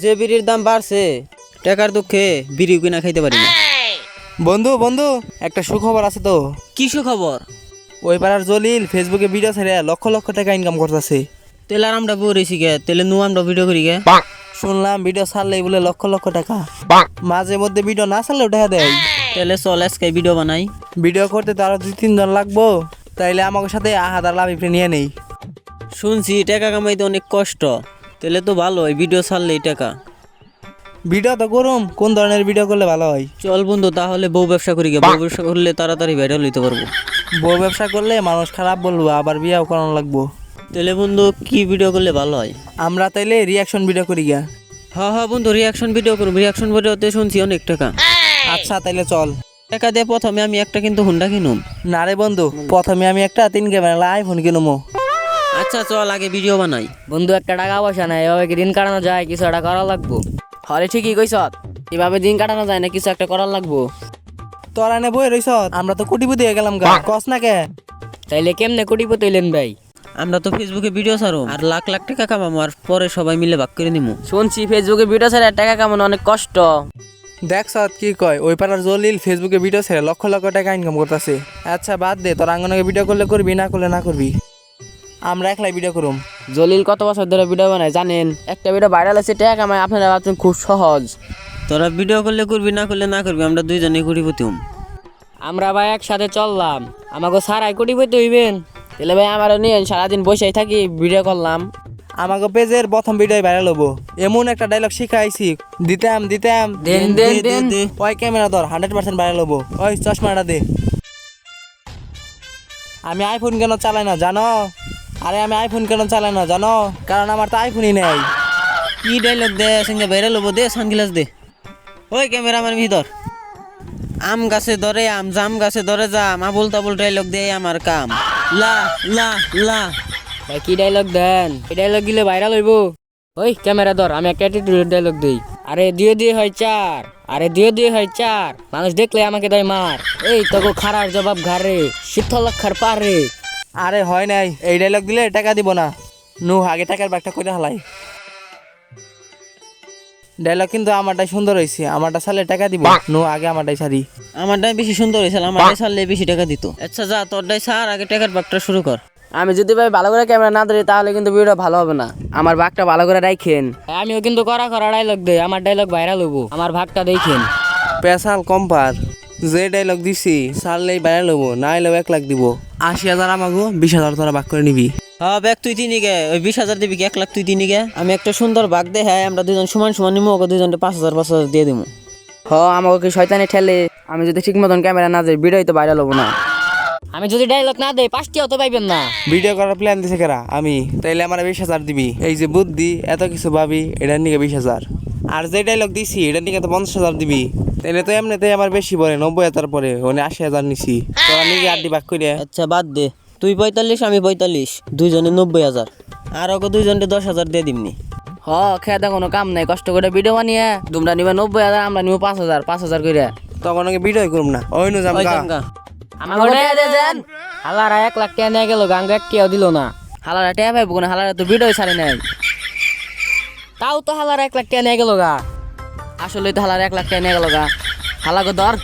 যে বিড়ির দাম বাড়ছে টাকার দুঃখে বিড়ি কিনা খাইতে পারি না। বন্ধু বন্ধু একটা সুখবর আছে তো। কি খবর? ওই পাড়ার জলিল ফেসবুকে ভিডিও ছেড়ে লক্ষ লক্ষ টাকা ইনকাম করতেছে। তেলে আর আমরা বউরেছি গে, তেলে নু আমরা ভিডিও করি গে। শুনলাম ভিডিও ছাড়লেই বলে লক্ষ লক্ষ টাকা, মাঝে মধ্যে ভিডিও না ছাড়লেও টাকা দেয়। তেলে চল আজকে ভিডিও বানাই। ভিডিও করতে তো আরো 2-3 জন লাগবো, তাইলে আমাকে সাথে আহাদার লাভ ইফরে নিয়ে নেই। শুনছি টাকা কামাইতে অনেক কষ্ট, তেলে তো ভালো এই ভিডিও ছাড়লেই টাকা। ভিডিও তো করুম, কোন ধরনের ভিডিও করলে ভালো হয়? চল বন্ধু তাহলে বউ ব্যবসা করি গে, বউ ব্যবসা করলে তাড়াতাড়ি ভাইরাল হইতে পারবো। বউ ব্যবসা করলে মানুষ খারাপ বলবো, আবার বিয়াও করানো লাগবো। তেলে বন্ধু কি ভিডিও করলে ভালো হয়? আমরা তাইলে রিয়াকশন ভিডিও করি গা। হ্যাঁ বন্ধু রিয়াকশন ভিডিও করবো, রিয়াকশন ভিডিওতে শুনছি অনেক টাকা। আচ্ছা তাইলে চল। টাকা দিয়ে প্রথমে আমি একটা কিন্তু হুন্ডা কিনুম। না রে বন্ধু, প্রথমে আমি একটা 3 ক্যামেরা আইফোন কিনুমো। আচ্ছা চল আগে ভিডিও বানাই। বন্ধু একটা টাকা পয়সা নাই, এভাবে কি দিন কাটানো যায়? কিছু একটা করা লাগবো। হলে ঠিকই কইস, এভাবে দিন কাটানো যায় না, কিছু একটা করার লাগবো। তোরা নে বই রইছ, আমরা তো কোটিপতি হয়ে গেলাম গা, কস না কে? তাইলে কেমনে কোটিপতি হইলেন ভাই? আমরা তো ফেসবুকে ভিডিও ছাড়ো আর লাখ লাখ টাকা কামাবো, আর পরে সবাই মিলে ভাগ করে নিমু। শুনছি ফেসবুকে ভিডিও ছাড়া টাকা কামানো অনেক কষ্ট। দেখছ কি কয়, ওই পাড়ার জলিল ফেসবুকে ভিডিও ছেড়ে লক্ষ লক্ষ টাকা ইনকাম করতেছে। আচ্ছা বাদ দে, তোর আঙ্গনকে ভিডিও করলে করবি, না করলে না করবি, আমরা একলাই ভিডিও করুম। জলিল কত বছর ধরে ভিডিও বানায় জানেন? একটা ভিডিও ভাইরাল আছে টাকা কামায়, আপনারা ভাবছেন খুব সহজ। তোরা ভিডিও করলে করবি, না করলে না করবি, আমরা দুইজনে কোটিপতি হম। আমরা ভাই একসাথে চললাম, আমাকে সারাই কোটিপতি হইবেন। তাহলে ভাই আমারও নিয়ে সারাদিন বসেই থাকি, ভিডিও করলাম। আমাকে পেজের প্রথম ভিডিও ভাইরাল হবো, এমন একটা ডায়লগ শিখাইছি, দিতাম দিতাম দেন দেন দেন। ওই ক্যামেরা ধর, 100% ভাইরাল হবো। ওই চশমাটা দে। আমি আইফোন কেন চালাই না জানো? আরে আমি আইফোন কেন চালাই না জানো? কারণ আমার তো আইফোনই নেই। কি ডায়লগ দে সঙ্গে ভাইরাল হবো, দে সানগ্লাস দে। ওই ক্যামেরা আমার ভিতর। আম গাছে ধরে আম, জাম গাছে ধরে জাম, আবুল তাবুল ডায়লগ দে আমার কাম। লা লা লা। ভাই কি ডায়লগ দেন? এই ডায়লগ দিলে ভাইরাল হইব? ওই ক্যামেরা ধর, আমি একটা অ্যাটিটিউড ডায়লগ দেই। আরে দিয়ে দিয়ে হয় 4, আরে দিয়ে দিয়ে হয় 4, মানুষ দেখলে আমাকে দেয় মার। এই তোকে খারার জবাব ঘাড়ে, শীতলক্ষার পারে। আরে হয় নাই, এই ডায়লগ দিলে টাকা দিব না। নু আগে টাকার ব্যাগটা করে হালাই। ডায়লগ কিন্তু আমারটাই সুন্দর হয়েছে, আমারটা ছাড়লে টাকা দিব। নু আগে আমারটাই ছাড়ি। আমারটাই বেশি সুন্দর হয়েছে, আমারটাই ছাড়লে বেশি টাকা দিত। আচ্ছা যা তোরটাই ছাড়, আগে টাকার বাগটা শুরু কর। আমি যদি ভাই ভালো করে ক্যামেরা না ধরি তাহলে কিন্তু ভিডিও ভালো হবে না। আমার ভাগটা ভালো করে রাখেন। আমিও কিন্তু করা করা ডায়লগ দেই, আমার ডায়লগ ভাইরাল হবো, আমার ভাগটা দেখেন। পেশাল কম্পার, যে ডায়লগ দিছি ছাড়লেই ভাইরাল হবো, না এলেও 1 লাখ দিব। 80,000 আমাগো, 20,000 তোরা ভাগ করে নিবি। হ্যাঁ ব্যাগ তুই তিনি গে, ওই 20,000 দিবি কি 1 লাখ তুই তিনি গে? আমি একটা সুন্দর বাগ দে, হ্যাঁ আমরা দুজন সমান সমান নিবো, ওকে দুজনটা 5,000 দিয়ে দিব। আমাকে কি শয়তানি ঠেলে? আমি যদি ঠিক মতন ক্যামেরা না দেই ভিডিও তো ভাইরাল হবো না। আমি যদি ডায়লগ না দেই 5টিও তো পাইবেন না। ভিডিও করার প্ল্যান দিছে কেরা? আমি। তাইলে আমার 20,000 দিবি। এই যে বুদ্ধি, এত কিছু ভাবি, এটার নিকে 20,000। আর যে ডায়লগ দিছি এটার নিকে তো 50,000 দিবি। তাইলে তো এমনিতেই আমার বেশি পড়ে, 90,000 পরে, ওখানে 80,000 নিছি। তোরা নিকে 8 ভাগ করে। আচ্ছা বাদ দে, তুই 45 আমি 45, দুইজনে 90,000, আর ওকে দুইজনটা 10,000 দিয়ে দিমনি। খেয়ে কোনো কাম নাই, কষ্ট করে ভিডিও বানিয়ে তোমরা নিবে 90,000, আমরা নিব 5,000 করে। তখন ওকে ভিডিও করুম না। ওই নু ওই জামগা। জামগা। হালারা 1 লাখ টাকা নিয়ে গেল, গাঙ্গ 1টিও দিল না। হালারা টাকা পাইবো না, হালারা তো ভিডিও ছাড়ে নাই। তাও তো হালারা 1 লাখ টাকা নিয়ে গেল গা। আসলে তো হালারা 1 লাখ টাকা নিয়ে গেল গা। হালাগো ধর।